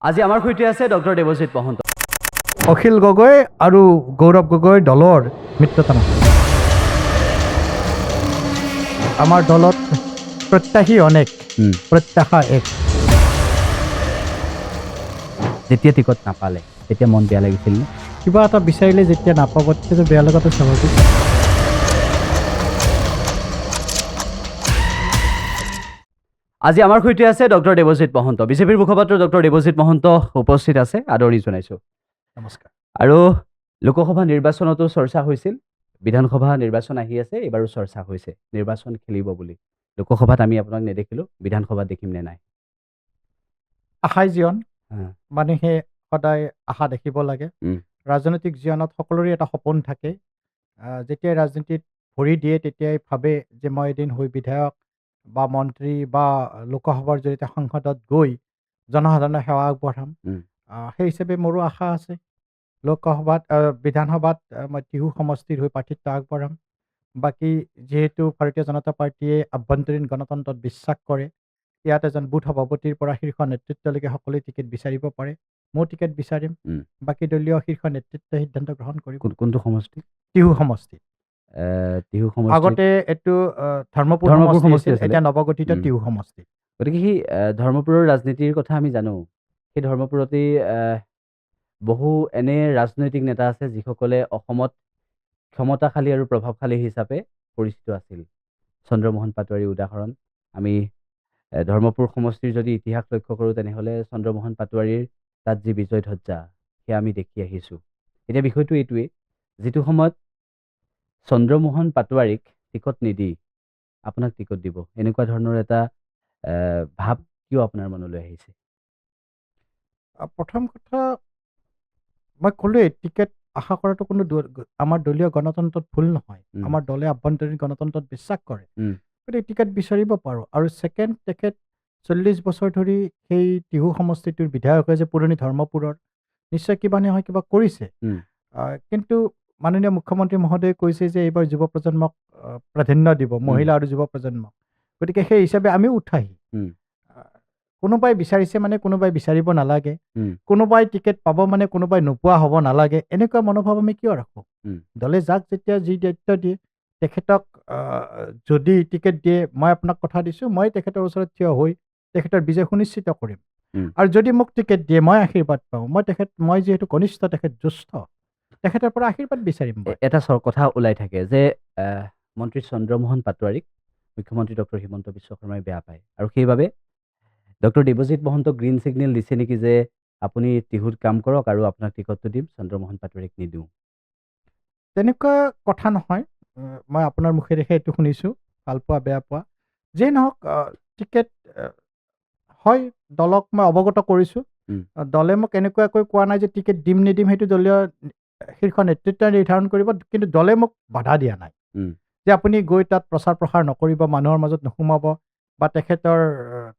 আজি আমাৰ সৈতে আছে ডক্টৰ দেৱজিৎ মহন্ত। অখিল গগৈ আৰু গৌৰৱ গগৈ দলৰ মিত্ৰতা নাছিল। আমাৰ দলত প্ৰত্যাশী অনেক, প্ৰত্যাশা এক। যেতিয়া টিকট নাপালে তেতিয়া মন বেয়া লাগিছিল নে? কিবা এটা বিচাৰিলে যেতিয়া নাপাব তেতিয়াতো বেয়া লগাটো স্বাভাৱিক। আজি আমাৰ সৈতে আছে ডক্টৰ দেৱজিৎ মহন্ত। বিজেপিৰ মুখপাত্ৰ ডক্টৰ দেৱজিৎ মহন্ত উপস্থিত আছে, আদৰণি জনাইছোঁ। নমস্কাৰ। আৰু লোকসভা নিৰ্বাচনতো চৰ্চা হৈছিল, বিধানসভা নিৰ্বাচন আহি আছে, এইবাৰো চৰ্চা হৈছে নিৰ্বাচন খেলিব বুলি। লোকসভাত আমি আপোনাক নেদেখিলোঁ, বিধানসভাত দেখিম নে নাই? আশাই জীৱন, মানুহে সদায় আশা দেখিব লাগে। ৰাজনৈতিক জীৱনত সকলোৰে এটা সপোন থাকে। যেতিয়াই ৰাজনীতিত ভৰি দিয়ে তেতিয়াই ভাবে যে মই এদিন হৈ বিধায়ক বা মন্ত্ৰী বা লোকসভাৰ জৰিয়তে সংসদত গৈ জনসাধাৰণৰ সেৱা আগবঢ়াম। সেই হিচাপে মোৰো আশা আছে। লোকসভাত বিধানসভাত মই টিহু সমষ্টিৰ হৈ প্ৰাৰ্থিত্ব আগবঢ়াম। বাকী যিহেতু ভাৰতীয় জনতা পাৰ্টীয়ে আভ্যন্তৰীণ গণতন্ত্ৰত বিশ্বাস কৰে, ইয়াত এজন বুথ সভাপতিৰ পৰা শীৰ্ষ নেতৃত্বলৈকে সকলোৱে টিকেট বিচাৰিব পাৰে। মই টিকেট বিচাৰিম। বাকী দলীয় শীৰ্ষ নেতৃত্বই সিদ্ধান্ত গ্ৰহণ কৰিব। কোনটো সমষ্টি? টিহু সমষ্টি। টিহু সমষ্টি আগতে এইটো ধৰ্মপুৰ সমষ্টি আছিল, এতিয়া নৱগঠিত টিহু সমষ্টি। গতিকে সেই ধৰ্মপুৰৰ ৰাজনীতিৰ কথা আমি জানো। সেই ধৰ্মপুৰতেই বহু এনে ৰাজনৈতিক নেতা আছে যিসকলে অসমত ক্ষমতাশালী আৰু প্ৰভাৱশালী হিচাপে পৰিচিত আছিল। চন্দ্ৰমোহন পাটোৱাৰী উদাহৰণ। আমি ধৰ্মপুৰ সমষ্টিৰ যদি ইতিহাস লক্ষ্য কৰোঁ তেনেহ'লে চন্দ্ৰমোহন পাটোৱাৰীৰ তাত যি বিজয় ধ্বজা সেয়া আমি দেখি আহিছোঁ। এতিয়া বিষয়টো এইটোৱেই, যিটো সময়ত চন্দ্ৰমোহন পাটোৱাৰীক টিকট নিদি আপোনাক টিকট দিব, এনেকুৱা ধৰণৰ এটা ভাৱ কিয় আপোনাৰ মনলৈ আহিছে? প্ৰথম কথা, মই ক'লোৱেই টিকেট আশা কৰাটো কোনো আমাৰ দলীয় গণতন্ত্ৰত ভুল নহয়। আমাৰ দলে আভ্যন্তৰীণ গণতন্ত্ৰত বিশ্বাস কৰে, গতিকে টিকেট বিচাৰিব পাৰোঁ। আৰু ছেকেণ্ড, তেখেত 40 বছৰ ধৰি সেই টিহু সমষ্টিটোৰ বিধায়ক হৈছে, পুৰণি ধৰ্মপুৰৰ, নিশ্চয় কিবা নহয় কিবা কৰিছে। কিন্তু মাননীয় মুখ্যমন্ত্ৰী মহোদয়ে কৈছে যে এইবাৰ যুৱ প্ৰজন্মক প্ৰাধান্য দিব, মহিলা আৰু যুৱ প্ৰজন্মক। গতিকে সেই হিচাপে আমিও উৎসাহী। কোনোবাই বিচাৰিছে মানে কোনোবাই বিচাৰিব নালাগে, কোনোবাই টিকেট পাব মানে কোনোবাই নোপোৱা হ'ব নালাগে, এনেকুৱা মনোভাৱ আমি কিয় ৰাখোঁ? দলে যাক যেতিয়া যি দায়িত্ব দিয়ে, তেখেতক যদি টিকেট দিয়ে, মই আপোনাক কথা দিছোঁ, মই তেখেতৰ ওচৰত থিয় হৈ তেখেতৰ বিজয় সুনিশ্চিত কৰিম। আৰু যদি মোক টিকেট দিয়ে, মই আশীৰ্বাদ পাওঁ, মই যিহেতু কনিষ্ঠ, তেখেত জ্যেষ্ঠ, তেখেতৰ পৰা আশীৰ্বাদ বিচাৰিম। এটা কথা ওলাই থাকে যে মন্ত্ৰী চন্দ্ৰমোহন পাটোৱাৰীক মুখ্যমন্ত্ৰী ডক্টৰ হিমন্ত বিশ্ব শৰ্মাই বেয়া পায়, আৰু সেইবাবে ডক্টৰ দেৱজিৎ মহন্তক গ্ৰীণ ছিগনেল দিছে নেকি যে আপুনি টিহুত কাম কৰক আৰু আপোনাক টিকটটো দিম, চন্দ্ৰমোহন পাটোৱাৰীক নিদিওঁ? তেনেকুৱা কথা নহয়। মই আপোনাৰ মুখে দেখে এইটো শুনিছোঁ, ভাল পোৱা বেয়া পোৱা যিয়ে নহওক, টিকেট হয় দলক মই অৱগত কৰিছোঁ। দলে মোক এনেকুৱাকৈ কোৱা নাই যে টিকেট দিম নিদিম সেইটো দলীয় শীৰ্ষ নেতৃত্বই নিৰ্ধাৰণ কৰিব, কিন্তু দলে মোক বাধা দিয়া নাই যে আপুনি গৈ তাত প্ৰচাৰ প্ৰসাৰ নকৰিব, মানুহৰ মাজত নোসোমাব বা তেখেতৰ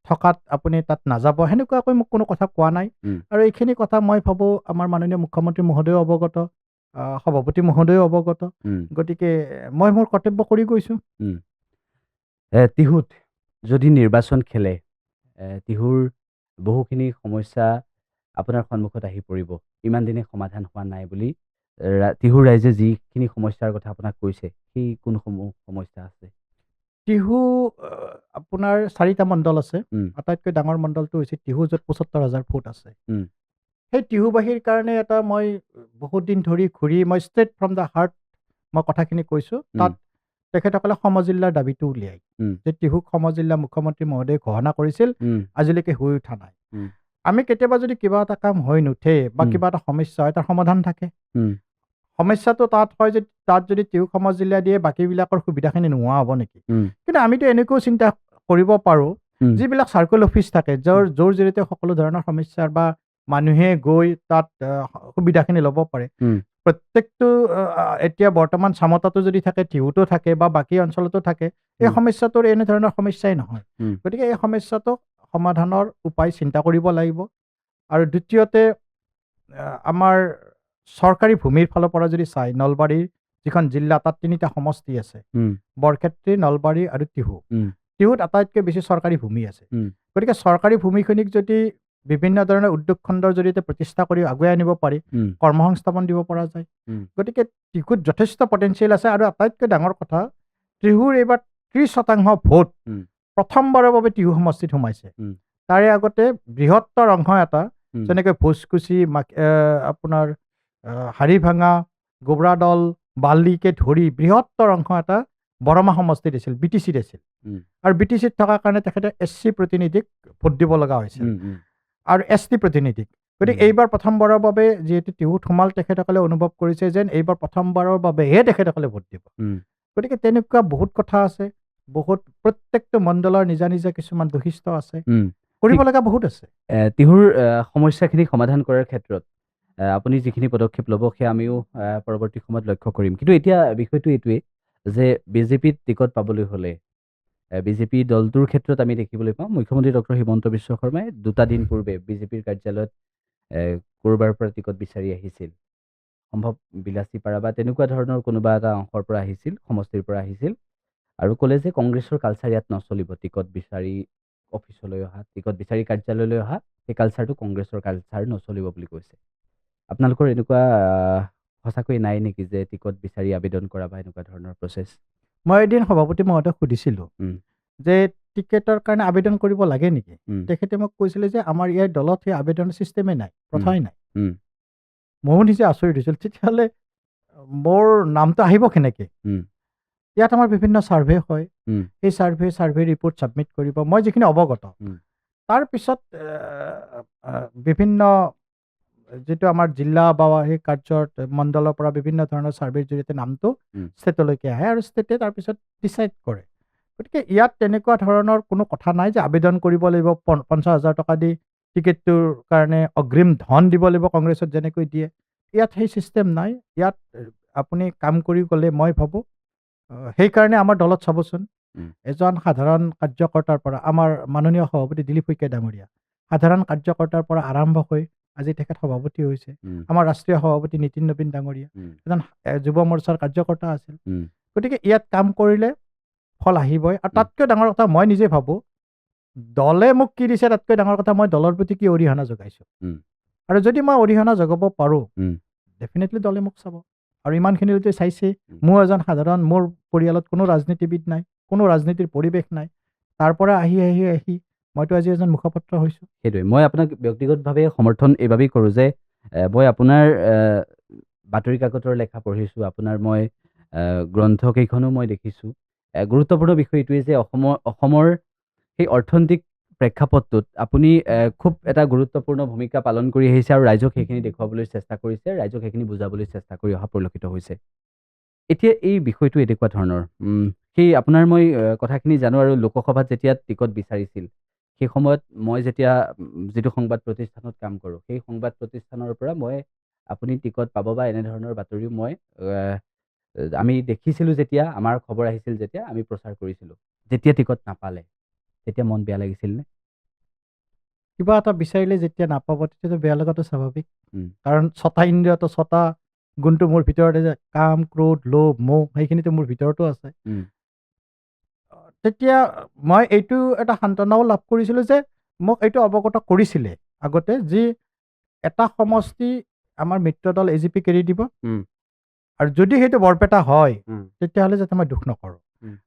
থকাত আপুনি তাত নাযাব, সেনেকুৱাকৈ মোক কোনো কথা কোৱা নাই। আৰু এইখিনি কথা মই ভাবোঁ আমাৰ মাননীয় মুখ্যমন্ত্ৰী মহোদয়েও অৱগত, সভাপতি মহোদয়েও অৱগত। গতিকে মই মোৰ কৰ্তব্য কৰি গৈছোঁ। টিহুত যদি নিৰ্বাচন খেলে, টিহুৰ বহুখিনি সমস্যা আপোনাৰ সন্মুখত আহি পৰিব, ইমান দিনে সমাধান হোৱা নাই বুলি টিহুৰ ৰাইজে যিখিনি সমস্যাৰ কথা আপোনাক কৈছে, সেই কোনসমূহ সমস্যা আছে? টিহু আপোনাৰ 4টা মণ্ডল আছে। আটাইতকৈ ডাঙৰ মণ্ডলটো হৈছে টিহু, য'ত 75,000 ফুট আছে। সেই টিহুবাসীৰ কাৰণে এটা মই বহুত দিন ধৰি ঘূৰি মই ষ্ট্ৰেট ফ্ৰম দ্য হাৰ্ট মই কথাখিনি কৈছোঁ। তাত তেখেতসকলে সমজিল্লাৰ দাবীটো উলিয়াই যে টিহুক সমজিল্লা মুখ্যমন্ত্ৰী মহোদয়ে ঘোষণা কৰিছিল, আজিলৈকে হৈ উঠা নাই। আমি কেতিয়াবা যদি কিবা এটা কাম হৈ নুঠে বা কিবা এটা সমস্যা হয়, তাৰ সমাধান থাকে। সমস্যাটো তাত হয় যে তাত যদি টিহু সমজিল্লা দিয়ে, বাকীবিলাকৰ সুবিধাখিনি নোহোৱা হ'ব নেকি? কিন্তু আমিতো এনেকৈও চিন্তা কৰিব পাৰোঁ, যিবিলাক চাৰ্কল অফিচ থাকে, যোৰ জৰিয়তে সকলো ধৰণৰ সমস্যাৰ বা মানুহে গৈ তাত সুবিধাখিনি ল'ব পাৰে। প্ৰত্যেকটো এতিয়া বৰ্তমান চামতাটো যদি থাকে, টিহুতো থাকে বা বাকী অঞ্চলতো থাকে, এই সমস্যাটোৰ এনেধৰণৰ সমস্যাই নহয়। গতিকে এই সমস্যাটো সমাধানৰ উপায় চিন্তা কৰিব লাগিব। আৰু দ্বিতীয়তে, আমাৰ চৰকাৰী ভূমিৰ ফালৰ পৰা যদি চাই, নলবাৰীৰ যিখন জিলা, তাত 3টা সমষ্টি আছে, বৰক্ষেত্ৰী, নলবাৰী আৰু টিহু। টিহুত আটাইতকৈ বেছি চৰকাৰী ভূমি আছে। গতিকে চৰকাৰী ভূমিখিনিক যদি বিভিন্ন ধৰণৰ উদ্যোগ খণ্ডৰ জৰিয়তে প্ৰতিষ্ঠা কৰি আগুৱাই আনিব পাৰি, কৰ্মসংস্থাপন দিব পৰা যায়। গতিকে টিহুত যথেষ্ট পটেঞ্চিয়েল আছে। আৰু আটাইতকৈ ডাঙৰ কথা, টিহুৰ এইবাৰ 30% ভোট প্ৰথমবাৰৰ বাবে টিহু সমষ্টিত সোমাইছে। তাৰে আগতে বৃহত্তৰ অংশ এটা, যেনেকৈ ভোজকুচি, আপোনাৰ হাৰিভাঙা, গোবৰাদল, বালিকে ধৰি বৃহত্তৰ অংশ এটা বৰমা সমষ্টিত আছিল, BTCত আছিল। আৰু BTCত থকাৰ কাৰণে তেখেতে SC প্ৰতিনিধিক ভোট দিব লগা হৈছিল আৰু ST প্ৰতিনিধিক। গতিকে এইবাৰ প্ৰথমবাৰৰ বাবে যিহেতু টিহুত সোমাল, তেখেতসকলে অনুভৱ কৰিছে যেন এইবাৰ প্ৰথমবাৰৰ বাবেহে তেখেতসকলে ভোট দিব। গতিকে তেনেকুৱা বহুত কথা আছে, বহুত প্ৰত্যেকটো মণ্ডলৰ নিজা নিজা কিছুমান বৈশিষ্ট্য আছে, কৰিব লগা বহুত আছে। টিহুৰ সমস্যাখিনি সমাধান কৰাৰ ক্ষেত্ৰত আপুনি যিখিনি পদক্ষেপ ল'ব সেয়া আমিও পৰৱৰ্তী সময়ত লক্ষ্য কৰিম। কিন্তু এতিয়া বিষয়টো এইটোৱেই যে বিজেপিত টিকট পাবলৈ হ'লে বিজেপি দলটোৰ ক্ষেত্ৰত আমি দেখিবলৈ পাওঁ মুখ্যমন্ত্ৰী ডক্টৰ হিমন্ত বিশ্ব শৰ্মাই 2টা দিন পূৰ্বে বিজেপিৰ কাৰ্যালয়ত ক'ৰবাৰ পৰা টিকট বিচাৰি আহিছিল। সম্ভৱ বিলাচীপাৰা বা তেনেকুৱা ধৰণৰ কোনোবা এটা অংশৰ পৰা আহিছিল, সমষ্টিৰ পৰা আহিছিল, আৰু ক'লে যে কংগ্ৰেছৰ কালচাৰ ইয়াত নচলিব। টিকট বিচাৰি অফিচলৈ অহা, টিকট বিচাৰি কাৰ্যালয়লৈ অহা, সেই কালচাৰটো কংগ্ৰেছৰ কালচাৰ নচলিব বুলি কৈছে। আপোনালোকৰ এনেকুৱা সঁচাকৈ নাই নেকি যে টিকট বিচাৰি আবেদন কৰা বা এনেকুৱা ধৰণৰ প্ৰচেছ? মই এদিন সভাপতি মহোদয়ক সুধিছিলোঁ যে টিকেটৰ কাৰণে আবেদন কৰিব লাগে নেকি। তেখেতে মোক কৈছিলে যে আমাৰ ইয়াৰ দলত সেই আবেদন চিষ্টেমেই নাই, প্ৰথাই নাই। ময়ো নিজে আচৰিত হৈছিল, তেতিয়াহ'লে মোৰ নামটো আহিব কেনেকৈ? ইয়াত আমাৰ বিভিন্ন ছাৰ্ভে হয়, সেই ছাৰ্ভে ৰিপৰ্ট ছাবমিট কৰিব, মই যিখিনি অৱগত। তাৰপিছত বিভিন্ন যিটো আমাৰ জিলা বা সেই কাৰ্যৰ মণ্ডলৰ পৰা বিভিন্ন ধৰণৰ ছাৰ্ভেৰ জৰিয়তে নামটো ষ্টেটলৈকে আহে আৰু ষ্টেটে তাৰপিছত ডিচাইড কৰে। গতিকে ইয়াত তেনেকুৱা ধৰণৰ কোনো কথা নাই যে আবেদন কৰিব লাগিব, 50,000 টকা দি টিকেটটোৰ কাৰণে অগ্ৰিম ধন দিব লাগিব কংগ্ৰেছত যেনেকৈ দিয়ে। ইয়াত সেই ছিষ্টেম নাই। ইয়াত আপুনি কাম কৰি গ'লে মই ভাবোঁ, সেইকাৰণে আমাৰ দলত চাবচোন, এজন সাধাৰণ কাৰ্যকৰ্তাৰ পৰা, আমাৰ মাননীয় সভাপতি দিলীপ শইকীয়া ডাঙৰীয়া, সাধাৰণ কাৰ্যকৰ্তাৰ পৰা আৰম্ভ হৈ আজি তেখেত সভাপতি হৈছে। আমাৰ ৰাষ্ট্ৰীয় সভাপতি নীতিন নবীন ডাঙৰীয়া এজন যুৱ মৰ্চাৰ কাৰ্যকৰ্তা আছিল। গতিকে ইয়াত কাম কৰিলে ফল আহিবই। আৰু তাতকৈ ডাঙৰ কথা মই নিজে ভাবোঁ, দলে মোক কি দিছে তাতকৈ ডাঙৰ কথা, মই দলৰ প্ৰতি কি অৰিহণা যোগাইছোঁ। আৰু যদি মই অৰিহণা যোগাব পাৰোঁ, ডেফিনেটলি দলে মোক চাব। আৰু ইমানখিনিলৈকে চাইছে। মোৰ এজন সাধাৰণ, মোৰ পৰিয়ালত কোনো ৰাজনীতিবিদ নাই, কোনো ৰাজনীতিৰ পৰিৱেশ নাই। তাৰ পৰা আহি মইতো আজি এজন মুখপাত্ৰ হৈছোঁ। সেইটোৱে মই আপোনাক ব্যক্তিগতভাৱে সমৰ্থন এইবাবেই কৰোঁ যে মই আপোনাৰ বাতৰি কাকতৰ লেখা পঢ়িছোঁ, আপোনাৰ মই গ্ৰন্থকেইখনো মই দেখিছোঁ। গুৰুত্বপূৰ্ণ বিষয় এইটোৱেই যে অসমৰ সেই অৰ্থনৈতিক প্ৰেক্ষাপটটোত আপুনি খুব এটা গুৰুত্বপূৰ্ণ ভূমিকা পালন কৰি আহিছে আৰু ৰাইজক সেইখিনি দেখুৱাবলৈ চেষ্টা কৰিছে, ৰাইজক সেইখিনি বুজাবলৈ চেষ্টা কৰি অহা পৰিলক্ষিত হৈছে। এতিয়া এই বিষয়টো এনেকুৱা ধৰণৰ, সেই আপোনাৰ মই কথাখিনি জানো। আৰু লোকসভাত যেতিয়া টিকট বিচাৰিছিল, সেই সময়ত মই যেতিয়া যিটো সংবাদ প্ৰতিষ্ঠানত কাম কৰোঁ, সেই সংবাদ প্ৰতিষ্ঠানৰ পৰা মই আপুনি টিকট পাব বা এনেধৰণৰ বাতৰিও আমি দেখিছিলোঁ। যেতিয়া আমাৰ খবৰ আহিছিল, যেতিয়া আমি প্ৰচাৰ কৰিছিলোঁ, যেতিয়া টিকট নাপালে তেতিয়া মন বেয়া লাগিছিল নে? কিবা এটা বিচাৰিলে যেতিয়া নাপাব তেতিয়াতো বেয়া লগাটো স্বাভাৱিক। কাৰণ 6টা ইন্দ্ৰিয়টো 6টা গুণটো মোৰ ভিতৰতে যে কাম, ক্ৰোধ, লোভ, মোহ, সেইখিনিতো মোৰ ভিতৰতো আছে। তেতিয়া মই এইটো এটা সান্তনাও লাভ কৰিছিলোঁ যে মোক এইটো অৱগত কৰিছিলে আগতে, যি এটা সমষ্টি আমাৰ মিত্ৰ দল AGPক এৰি দিব, আৰু যদি সেইটো বৰপেটা হয় তেতিয়াহ'লে যাতে মই দুখ নকৰোঁ।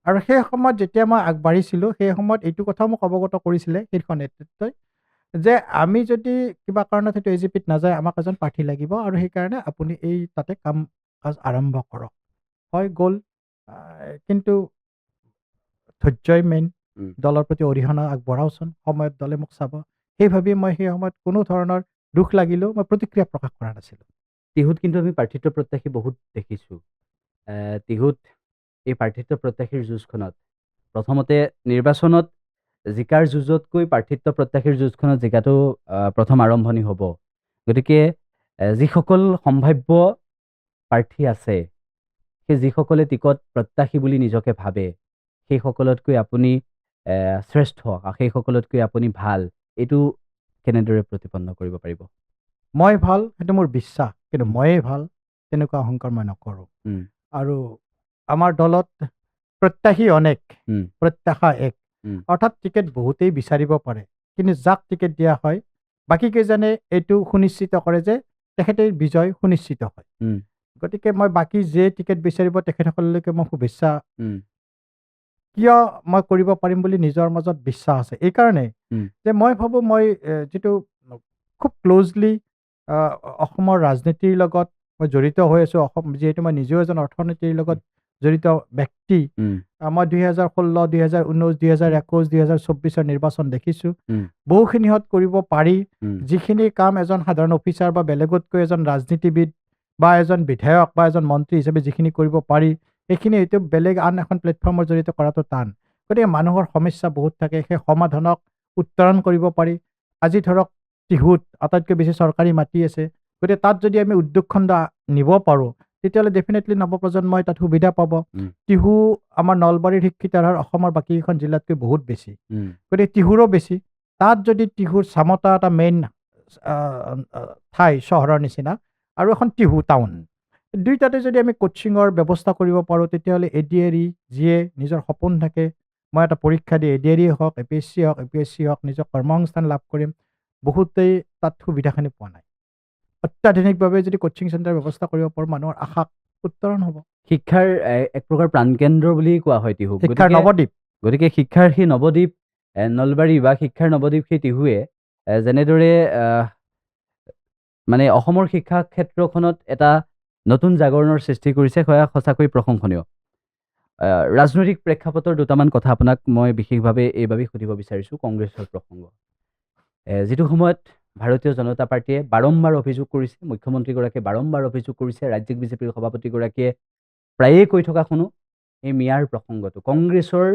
আৰু সেই সময়ত যেতিয়া মই আগবাঢ়িছিলোঁ, সেই সময়ত এইটো কথাও মোক অৱগত কৰিছিলে শীৰ্ষ নেতৃত্বই, যে আমি যদি কিবা কাৰণত সেইটো AGPত নাযায়, আমাক এজন প্ৰাৰ্থী লাগিব, আৰু সেইকাৰণে আপুনি তাতে কাম কাজ আৰম্ভ কৰক। হয়, গ'ল। কিন্তু ধৈৰ্যই মেইন। দলৰ প্ৰতি অৰিহণা আগবঢ়াওচোন, সময়ত দলে মোক চাব। সেই ভাবি মই সেই সময়ত কোনো ধৰণৰ দুখ লাগিলেও মই প্ৰতিক্ৰিয়া প্ৰকাশ কৰা নাছিলোঁ। টিহুত কিন্তু আমি প্ৰাৰ্থিত্ব প্ৰত্যাশী বহুত দেখিছোঁ। টিহুত এই প্ৰাৰ্থিত্ব প্ৰত্যাশীৰ যুঁজখনত প্ৰথমতে নিৰ্বাচনত জিকাৰ যুঁজতকৈ প্ৰাৰ্থিত্ব প্ৰত্যাশীৰ যুঁজখনত জিকাটো প্ৰথম আৰম্ভণি হ'ব। গতিকে যিসকল সম্ভাৱ্য প্ৰাৰ্থী আছে, সেই যিসকলে টিকট প্ৰত্যাশী বুলি নিজকে ভাবে, সেইসকলতকৈ আপুনি শ্ৰেষ্ঠ, সেইসকলতকৈ আপুনি ভাল, এইটো কেনেদৰে প্ৰতিপন্ন কৰিব পাৰিব? মই ভাল, সেইটো মোৰ বিশ্বাস, কিন্তু ময়েই ভাল তেনেকুৱা অহংকাৰ মই নকৰোঁ। আৰু আমাৰ দলত প্ৰত্যাশী অনেক, প্ৰত্যাশা এক। অৰ্থাৎ টিকেট বহুতেই বিচাৰিব পাৰে, কিন্তু যাক টিকেট দিয়া হয় বাকীকেইজনে এইটো সুনিশ্চিত কৰে যে তেখেতৰ বিজয় সুনিশ্চিত হয়। গতিকে মই বাকী যে টিকেট বিচাৰিব তেখেতসকললৈকে মই শুভেচ্ছা কিয় মই কৰিব পাৰিম বুলি নিজৰ মাজত বিশ্বাস আছে। এইকাৰণে যে মই ভাবোঁ মই যিটো খুব ক্ল'জলি অসমৰ ৰাজনীতিৰ লগত মই জড়িত হৈ আছোঁ। যিহেতু মই নিজেও এজন অৰ্থনীতিৰ লগত জড়িত ব্যক্তি। মই 2016, 2019, 2021, 2024 নিৰ্বাচন দেখিছোঁ। বহুখিনিহত কৰিব পাৰি যিখিনি কাম এজন সাধাৰণ অফিচাৰ বা বেলেগতকৈ এজন ৰাজনীতিবিদ বা এজন বিধায়ক বা এজন মন্ত্ৰী হিচাপে যিখিনি কৰিব পাৰি সেইখিনি হয়তো বেলেগ আন এখন প্লেটফৰ্মৰ জৰিয়তে কৰাটো টান। গতিকে মানুহৰ সমস্যা বহুত থাকে, সেই সমাধানক উত্তৰণ কৰিব পাৰি। আজি ধৰক টিহুত আটাইতকৈ বেছি চৰকাৰী মাটি আছে। গতিকে তাত যদি আমি উদ্যোগখণ্ড নিব পাৰোঁ তেতিয়াহ'লে ডেফিনেটলি নৱপ্ৰজন্মই তাত সুবিধা পাব। টিহু আমাৰ নলবাৰীৰ শিক্ষিতৰ হাৰ অসমৰ বাকীকেইখন জিলাতকৈ বহুত বেছি। গতিকে টিহুৰো বেছি। তাত যদি টিহুৰ চামতা এটা মেইন ঠাই চহৰৰ নিচিনা আৰু এখন টিহু টাউন, দুইটাতে যদি আমি কোচিঙৰ ব্যৱস্থা কৰিব পাৰোঁ তেতিয়াহ'লে ADARE যিয়ে নিজৰ সপোন থাকে মই এটা পৰীক্ষা দি ADARE হওক, APSC হওক, UPSC হওক নিজৰ কৰ্মসংস্থান লাভ কৰিম, বহুতেই তাত সুবিধাখিনি পোৱা নাই। অত্যাধুনিকভাৱে যদি কোচিং চেণ্টাৰ ব্যৱস্থা কৰিব পাৰোঁ মানুহৰ আশা উত্তৰণ হ'ব। শিক্ষাৰ এক প্ৰকাৰ প্ৰাণকেন্দ্ৰ বুলি কোৱা হয় টিহুক। শিক্ষাৰ নৱদ্বীপ। গতিকে শিক্ষাৰ সেই নৱদ্বীপ নলবাৰী বা শিক্ষাৰ নৱদ্বীপ সেই টিহুৱে যেনেদৰে মানে অসমৰ শিক্ষা ক্ষেত্ৰখনত এটা নতুন জাগৰণৰ সৃষ্টি কৰিছে, সেয়া সঁচাকৈ প্ৰশংসনীয়। ৰাজনৈতিক প্ৰেক্ষাপটৰ দুটামান কথা আপোনাক মই বিশেষভাৱে এইবাবেই সুধিব বিচাৰিছোঁ কংগ্ৰেছৰ প্ৰসংগ। যিটো সময়ত ভাৰতীয় জনতা পাৰ্টীয়ে বাৰম্বাৰ অভিযোগ কৰিছে, মুখ্যমন্ত্ৰীগৰাকীয়ে বাৰম্বাৰ অভিযোগ কৰিছে, ৰাজ্যিক বিজেপিৰ সভাপতিগৰাকীয়ে প্ৰায়ে কৈ থকা শুনো এই মিয়াৰ প্ৰসংগটো। কংগ্ৰেছৰ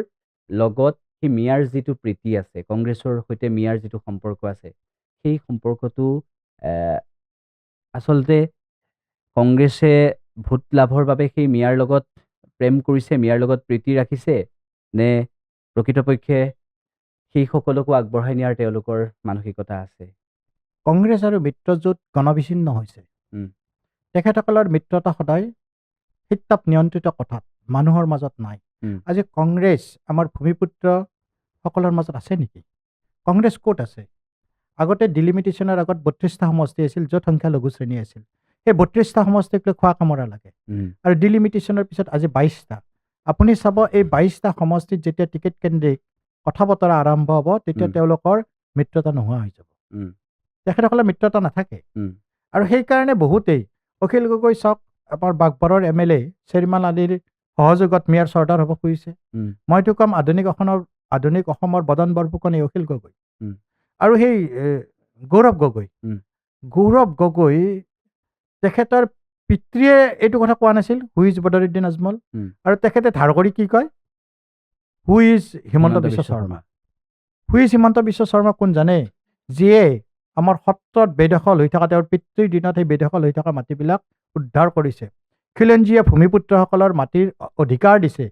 লগত সেই মিয়াৰ যিটো প্ৰীতি আছে, কংগ্ৰেছৰ সৈতে মিয়াৰ যিটো সম্পৰ্ক আছে, সেই সম্পৰ্কটো আচলতে কংগ্ৰেছে ভোট লাভৰ বাবে সেই মিয়াৰ লগত প্ৰেম কৰিছে, মিয়াৰ লগত প্ৰীতি ৰাখিছে, নে প্ৰকৃতপক্ষে সেই সকলকো আগবঢ়াই নিয়াৰ তেওঁলোকৰ মানসিকতা আছে? কংগ্ৰেছ আৰু মিত্ৰজোঁট গণবিচ্ছিন্ন হৈছে। তেখেতসকলৰ মিত্ৰতা সদায় শীতাপ নিয়ন্ত্ৰিত কথাত মানুহৰ মাজত নাই। আজি কংগ্ৰেছ আমাৰ ভূমিপুত্ৰসকলৰ মাজত আছে নেকি? কংগ্ৰেছ ক'ত আছে? আগতে ডিলিমিটেশ্যনৰ আগত 32টা সমষ্টি আছিল য'ত সংখ্যালঘু শ্ৰেণী আছিল। সেই 32টা সমষ্টিক লৈ খোৱা কামৰা লাগে। আৰু ডিলিমিটেশ্যনৰ পিছত আজি 22টা। আপুনি চাব এই 22টা সমষ্টিত যেতিয়া টিকেট কেন্দ্ৰিক কথা বতৰা আৰম্ভ হ'ব তেতিয়া তেওঁলোকৰ মিত্ৰতা নোহোৱা হৈ যাব। তেখেতসকলৰ মিত্ৰতা নাথাকে। আৰু সেইকাৰণে বহুতেই অখিল গগৈ চাওক আমাৰ বাগবাৰৰ MLA শ্বেৰমান আলীৰ সহযোগত মিয়াৰ চৰ্দাৰ হ'ব খুজিছে। মইতো কম আধুনিক অসমৰ বদন বৰফুকন এই অখিল গগৈ। আৰু সেই গৌৰৱ গগৈ তেখেতৰ পিতৃয়ে এইটো কথা কোৱা নাছিল হু ইজ বদৰুদ্দিন আজমল, আৰু তেখেতে ধাৰ কৰি কি কয় who is Himanta Biswa Sarma. Who is Himanta Biswa Sarma কোন জানে? যিয়ে আমাৰ সত্ৰত বেদখল হৈ থকা তেওঁৰ পিতৃৰ দিনত সেই বেদখল হৈ থকা মাটিবিলাক উদ্ধাৰ কৰিছে। খিলঞ্জীয়া ভূমিপুত্ৰসকলৰ মাটিৰ অধিকাৰ দিছে,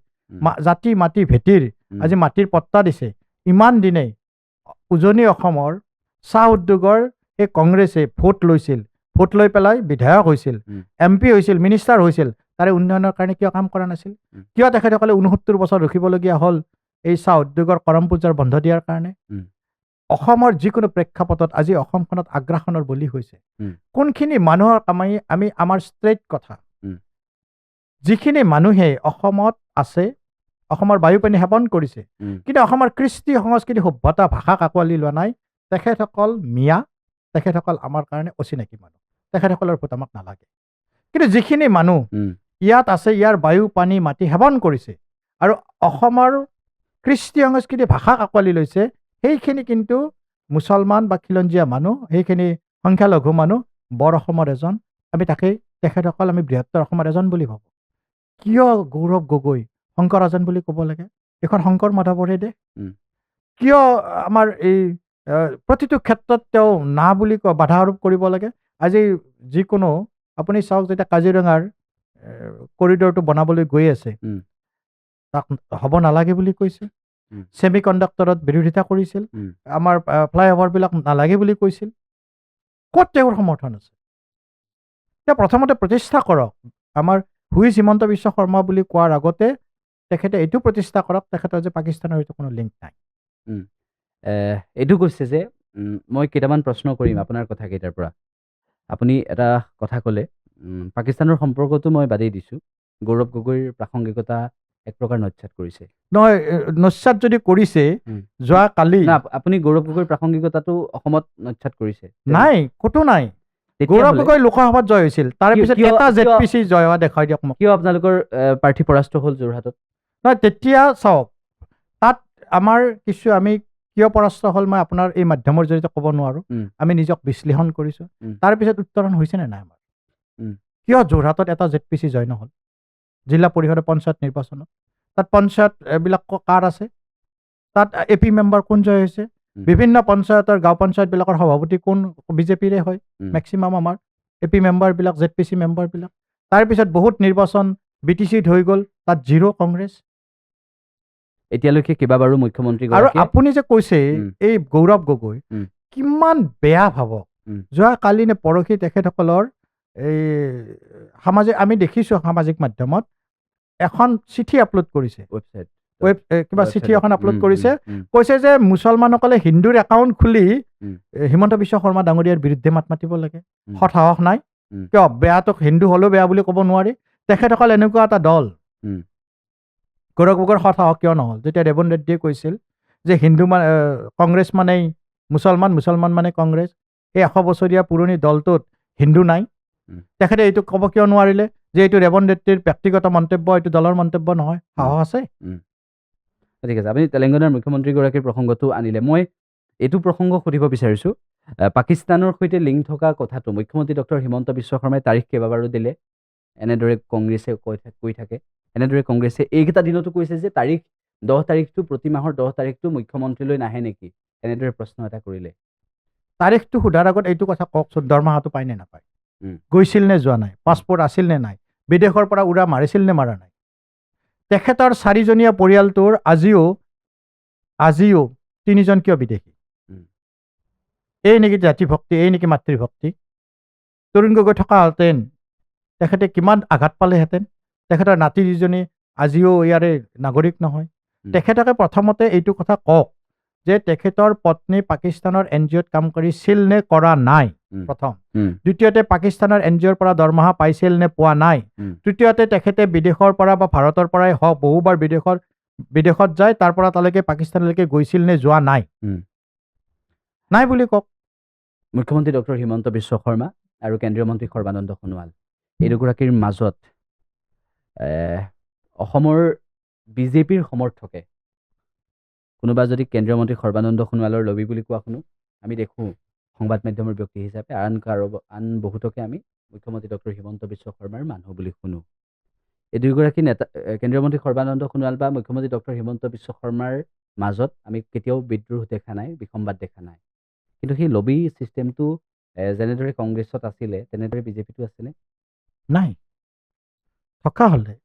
জাতি মাটি ভেটিৰ আজি মাটিৰ পট্টা দিছে। ইমান দিনে উজনি অসমৰ চাহ উদ্যোগৰ এই কংগ্ৰেছে ভোট লৈছিল, ভোট লৈ পেলাই বিধায়ক হৈছিল, MP হৈছিল, মিনিষ্টাৰ হৈছিল, তাৰে উন্নয়নৰ কাৰণে কিয় কাম কৰা নাছিল? কিয় তেখেতসকলে 69 বছৰ ৰখিবলগীয়া হ'ল এই চাহ উদ্যোগৰ কৰম পূজাৰ বন্ধ দিয়াৰ কাৰণে? অসমৰ যিকোনো প্ৰেক্ষাপটত আজি অসমখনত আগ্ৰাসনৰ বলি হৈছে। কোনখিনি মানুহৰ কামাই আমি আমাৰ ষ্ট্ৰেইট কথা, যিখিনি মানুহে অসমত আছে, অসমৰ বায়ু পানী সেৱন কৰিছে, কিন্তু অসমৰ কৃষ্টি সংস্কৃতি সভ্যতা ভাষাক আঁকোৱালি লোৱা নাই, তেখেতসকল মিয়া, তেখেতসকল আমাৰ কাৰণে অচিনাকি মানুহ, তেখেতসকলৰ ভোট আমাক নালাগে। কিন্তু যিখিনি মানুহ ইয়াত আছে, ইয়াৰ বায়ু পানী মাটি সেৱন কৰিছে আৰু অসমৰ কৃষ্টি সংস্কৃতি ভাষাক আঁকোৱালি লৈছে, সেইখিনি কিন্তু মুছলমান বা খিলঞ্জীয়া মানুহ, সেইখিনি সংখ্যালঘু মানুহ, বৰ অসমৰ এজন, আমি তাকেই তেখেতসকল আমি বৃহত্তৰ অসমৰ এজন বুলি ভাবোঁ। কিয় গৌৰৱ গগৈ শংকৰ ৰাজন বুলি ক'ব লাগে? এখন শংকৰ মাধৱৰে দেশ। কিয় আমাৰ এই প্ৰতিটো ক্ষেত্ৰত তেওঁ না বুলি বাধা আৰোপ কৰিব লাগে? আজি যিকোনো আপুনি চাওক, যেতিয়া কাজিৰঙাৰ কৰিডৰটো বনাবলৈ গৈ আছে, তাক হ'ব নালাগে বুলি কৈছে। ছেমি কণ্ডাক্টৰত বিৰোধিতা কৰিছিল, আমাৰ ফ্লাইঅভাৰবিলাক নালাগে বুলি কৈছিল। ক'ত তেওঁৰ সমৰ্থন আছে? তেওঁ প্ৰথমতে প্ৰতিষ্ঠা কৰক, আমাৰ হু ইজ হিমন্ত বিশ্ব শৰ্মা বুলি কোৱাৰ আগতে তেখেতে এইটো প্ৰতিষ্ঠা কৰক তেখেতৰ যে পাকিস্তানৰ সৈতে কোনো লিংক নাই। এইটো কৈছে যে মই কেইটামান প্ৰশ্ন কৰিম আপোনাৰ কথাকেইটাৰ পৰা। আপুনি এটা কথা ক'লে, পাকিস্তানৰ সম্পৰ্কটো মই বাদেই দিছোঁ। গৌৰৱ গগৈৰ প্ৰাসংগিকতা এক প্ৰকাৰ নস্যাৎ কৰিছে। নহয়, নস্যাৎ যদি কৰিছে, উম। যোৱাকালি না, আপুনি গৌৰৱ গগৈৰ প্ৰাসংগিকতাটো অসমত নস্যাৎ কৰিছে। নাই, ক'তো নাই। গৌৰৱ তেতিয়াহ'লে গগৈ লোকসভাত জয় হৈছিল, তাৰ পিছত কিয়- এটা কিয়- ZPC জয় হোৱা দেখাই দিয়ক মোক। কিয় আপোনালোকৰ প্ৰাৰ্থী পৰাস্ত হ'ল যোৰহাটত? নহয়, তেতিয়া চাওক, তাত আমাৰ কিছু আমি কিয় পৰাস্ত হ'ল মই আপোনাৰ এই মাধ্যমৰ জৰিয়তে ক'ব নোৱাৰোঁ। আমি নিজক বিশ্লেষণ কৰিছোঁ। তাৰপিছত উত্তৰণ হৈছে নে নাই আমাৰ? কিয় যোৰহাটত এটা ZPC জয় নহ'ল? জিলা পৰিষদৰ পঞ্চায়ত নিৰ্বাচনত তাত পঞ্চায়ত এইবিলাক কাৰ আছে? তাত AP মেম্বাৰ কোন জয় হৈছে? বিভিন্ন পঞ্চায়তৰ গাঁও পঞ্চায়তবিলাকৰ সভাপতি কোন? বিজেপিৰে হয় মেক্সিমাম আমাৰ AP মেম্বাৰবিলাক, ZPC মেম্বাৰবিলাক। তাৰপিছত বহুত নিৰ্বাচন BTCত হৈ গ'ল, তাত 0 কংগ্ৰেছ। এতিয়ালৈকে কেইবাবাৰো মুখ্যমন্ত্ৰী আৰু আপুনি যে কৈছে এই গৌৰৱ গগৈ কিমান বেয়া ভাবক। যোৱাকালি নে পৰহি তেখেতসকলৰ এই আমি দেখিছোঁ সামাজিক মাধ্যমত এখন চিঠি আপলোড কৰিছে, কিবা চিঠি এখন আপলোড কৰিছে, কৈছে যে মুছলমানসকলে হিন্দুৰ একাউণ্ট খুলি হিমন্ত বিশ্ব শৰ্মা ডাঙৰীয়াৰ বিৰুদ্ধে মাত মাতিব লাগে। সৎ সাহস নাই। কিয়? বেয়াটোক হিন্দু হ'লেও বেয়া বুলি ক'ব নোৱাৰি। তেখেতসকল এনেকুৱা এটা দল। গৌৰৱ গগৈৰ সৎ সাহস কিয় নহ'ল? যেতিয়া ৰেৱন ৰেড্ডিয়ে কৈছিল যে হিন্দু কংগ্ৰেছ মানেই মুছলমান, মুছলমান মানে কংগ্ৰেছ, এই 100 বছৰীয়া পুৰণি দলটোত হিন্দু নাই। তেখেতে এইটো ক'ব কিয় নোৱাৰিলে যে এইটো ৰেৱন ৰেড্ডিৰ ব্যক্তিগত মন্তব্য, এইটো দলৰ মন্তব্য নহয়? সাহস আছে। ঠিক আছে, আপুনি তেলেংগানাৰ মুখ্যমন্ত্ৰীগৰাকীৰ প্ৰসংগটো আনিলে। মই এইটো প্ৰসংগ সুধিব বিচাৰিছোঁ, পাকিস্তানৰ সৈতে লিংক থকা কথাটো মুখ্যমন্ত্ৰী ডক্টৰ হিমন্ত বিশ্ব শৰ্মাই তাৰিখ কেইবাবাৰো দিলে। এনেদৰে কংগ্ৰেছে কৈ থাকে। এনেদৰে কংগ্ৰেছে এইকেইটা দিনতো কৈছে যে 10 তাৰিখটো প্ৰতি মাহৰ 10 তাৰিখটো মুখ্যমন্ত্ৰীলৈ নাহে নেকি? এনেদৰে প্ৰশ্ন এটা কৰিলে। তাৰিখটো সোধাৰ আগত এইটো কথা কওকচোন, দৰমহাটো পায় নে নাপায়? গৈছিল নে যোৱা নাই? পাছপোৰ্ট আছিল নে নাই? বিদেশৰ পৰা উৰা মাৰিছিল নে মাৰা নাই? তেখেতৰ 4জনীয়া পৰিয়ালটোৰ আজিও 3জন কিয় বিদেশী? এই নেকি জাতিভক্তি? এই নেকি মাতৃভক্তি? তৰুণ গগৈ থকাহেঁতেন তেখেতে কিমান আঘাত পালেহেঁতেন। তেখেতৰ নাতি যিজনী আজিও ইয়াৰে নাগৰিক নহয়। তেখেতকে প্ৰথমতে এইটো কথা কওক যে তেখেতৰ পত্নী পাকিস্তানৰ NGOত কাম কৰিছিল নে কৰা নাই, প্ৰথম। দ্বিতীয়তে পাকিস্তানৰ NGOৰ পৰা দৰমহা পাইছিল নে পোৱা নাই। তৃতীয়তে তেখেতে বিদেশৰ পৰা বা ভাৰতৰ পৰাই হওক বহুবাৰ বিদেশত যায়, তাৰ পৰা তালৈকে পাকিস্তানলৈকে গৈছিল নে যোৱা নাই? নাই বুলি কওক। মুখ্যমন্ত্ৰী ডক্টৰ হিমন্ত বিশ্ব শৰ্মা আৰু কেন্দ্ৰীয় মন্ত্ৰী সৰ্বানন্দ সোণোৱাল, এই দুগৰাকীৰ মাজত অসমৰ বিজেপিৰ সমৰ্থকে কোনোবা যদি কেন্দ্ৰীয় মন্ত্ৰী সৰ্বানন্দ সোণোৱালৰ লবি বুলি কোৱা শুনো, আমি দেখোঁ সংবাদ মাধ্যমৰ ব্যক্তি হিচাপে আন বহুতকে আমি মুখ্যমন্ত্ৰী ডক্টৰ হিমন্ত বিশ্ব শৰ্মাৰ মানুহ বুলি শুনো। এই দুয়োগৰাকী নেতা, কেন্দ্ৰীয় মন্ত্ৰী সৰ্বানন্দ সোণোৱাল বা মুখ্যমন্ত্ৰী ডক্টৰ হিমন্ত বিশ্ব শৰ্মাৰ মাজত আমি কেতিয়াও বিদ্ৰোহ দেখা নাই, বিসম্বাদ দেখা নাই। কিন্তু সেই লবি ছিষ্টেমটো যেনেদৰে কংগ্ৰেছত আছিলে তেনেদৰে বিজেপিটো আছেনে? নাই। থকা হ'লে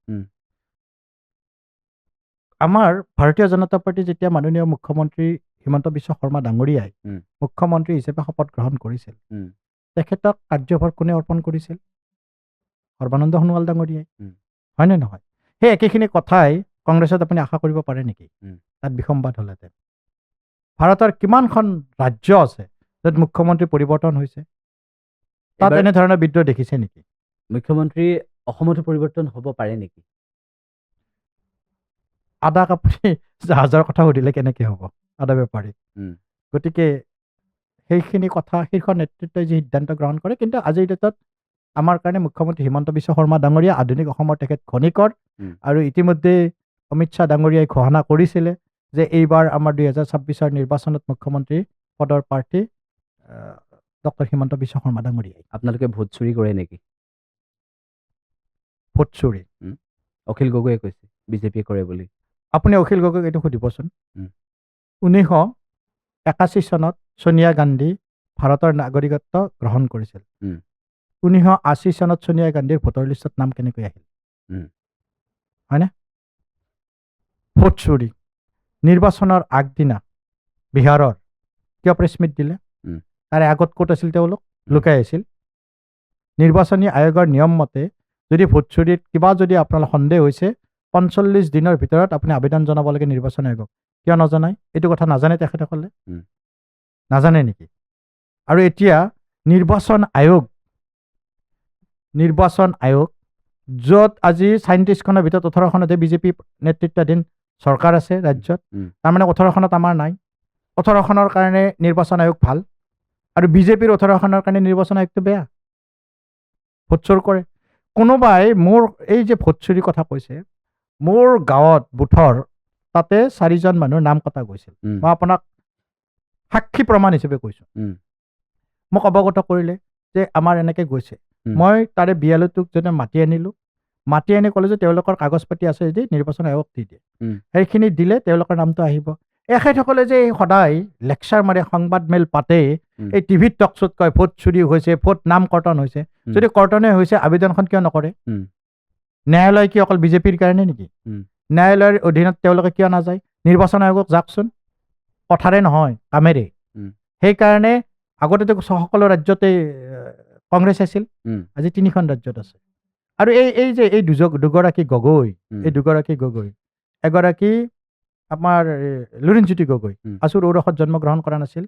আমাৰ ভাৰতীয় জনতা পাৰ্টি যেতিয়া মাননীয় মুখ্যমন্ত্ৰী হিমন্ত বিশ্ব শৰ্মা ডাঙৰীয়াই মুখ্যমন্ত্ৰী হিচাপে শপত গ্ৰহণ কৰিছিল, তেখেতক কাৰ্যভাৰ কোনে অৰ্পণ কৰিছিল? সৰ্বানন্দ সোণোৱাল ডাঙৰীয়াই, হয়নে নহয়? সেই একেখিনি কথাই কংগ্ৰেছত আপুনি আশা কৰিব পাৰে নেকি? তাত বিসম্বাদ হ'লহেঁতেন। ভাৰতৰ কিমানখন ৰাজ্য আছে য'ত মুখ্যমন্ত্ৰী পৰিৱৰ্তন হৈছে? তাত এনেধৰণৰ বিদ্ৰোহ দেখিছে নেকি? মুখ্যমন্ত্ৰী অসমতো পৰিৱৰ্তন হ'ব পাৰে নেকি? আদাক আপুনি জাহাজৰ কথা সুধিলে কেনেকে হ'ব? আদা বেপাৰী। গতিকে সেইখিনি কথা শীৰ্ষ নেতৃত্বই যি সিদ্ধান্ত গ্ৰহণ কৰে, কিন্তু আজিৰ ডেটত আমাৰ কাৰণে মুখ্যমন্ত্ৰী হিমন্ত বিশ্ব শৰ্মা ডাঙৰীয়া আধুনিক অসমৰ তেখেত খনিকৰ। আৰু ইতিমধ্যে অমিত শ্বাহ ডাঙৰীয়াই ঘোষণা কৰিছিলে যে এইবাৰ আমাৰ 2026 নিৰ্বাচনত মুখ্যমন্ত্ৰী পদৰ প্ৰাৰ্থী ডক্টৰ হিমন্ত বিশ্ব শৰ্মা ডাঙৰীয়াই। আপোনালোকে ভোট চুৰি কৰে নেকি? ভোট চুৰি অখিল গগৈয়ে কৈছে বিজেপিয়ে কৰে বুলি। আপুনি অখিল গগৈক এইটো সুধিবচোন। 1981 চনত ছোনিয়া গান্ধী ভাৰতৰ নাগৰিকত্ব গ্ৰহণ কৰিছিল। 1980 চনত ছোনিয়া গান্ধীৰ ভোটাৰ লিষ্টত নাম কেনেকৈ আহিল? হয়নে? ভোট চুৰি নিৰ্বাচনৰ আগদিনা বিহাৰৰ কিয় প্ৰেছমিট দিলে? তাৰে আগত ক'ত আছিল তেওঁলোক? লুকাই আছিল। নিৰ্বাচনী আয়োগৰ নিয়ম মতে যদি ভোট চুৰিত কিবা যদি আপোনাৰ সন্দেহ হৈছে 45 দিনৰ ভিতৰত আপুনি আবেদন জনাব লাগে নিৰ্বাচন আয়োগক। কিয় নজনায়? এইটো কথা নাজানে তেখেতসকলে। নাজানে নেকি? আৰু এতিয়া নিৰ্বাচন আয়োগ য'ত আজি 37খনৰ ভিতৰত 18খনতে বিজেপি নেতৃত্বাধীন চৰকাৰ আছে ৰাজ্যত, তাৰমানে 18খনত আমাৰ নাই। 18খনৰ কাৰণে নিৰ্বাচন আয়োগ ভাল আৰু বিজেপিৰ 18খনৰ কাৰণে নিৰ্বাচন আয়োগটো বেয়া। ভোট চোৰ কৰে। কোনোবাই মোৰ এই যে ভোট চুৰি কথা কৈছে, মোৰ গাঁৱত বুথৰ তাতে 4জন মানুহৰ নাম কটা গৈছিল। মই আপোনাক সাক্ষী প্ৰমাণ হিচাপে কৈছোঁ। মোক অৱগত কৰিলে যে আমাৰ এনেকৈ গৈছে। মই তাৰে বিয়ালুটোক যেনে মাতি আনিলোঁ, মাতি আনি ক'লে যে তেওঁলোকৰ কাগজ পাতি আছে যদি নিৰ্বাচন আয়োগক দি দিয়ে। সেইখিনি দিলে তেওঁলোকৰ নামটো আহিব। এখেতসকলে যে সদায় লেকচাৰ মাৰে, সংবাদ মেল পাতে, এই টিভিত টকশ্ব'ত কয় ভোট চুৰি হৈছে, ভোট নাম কৰ্তন হৈছে। যদি কৰ্তনে হৈছে আবেদনখন কিয় নকৰে? ন্যায়ালয় কি অকল বিজেপিৰ কাৰণে নেকি? ন্যায়ালয়ৰ অধীনত তেওঁলোকে কিয় নাযায়? নিৰ্বাচন আয়োগক যাওকচোন, কথাৰে নহয় কামেৰে। সেইকাৰণে আগতেতো সকলো ৰাজ্যতে কংগ্ৰেছ আছিল, আজি 3খন ৰাজ্যত আছে। আৰু এই দুগৰাকী গগৈ, এগৰাকী আমাৰ লুৰিণজ্যোতি গগৈ আছুৰ ঔৰসত জন্মগ্ৰহণ কৰা নাছিল।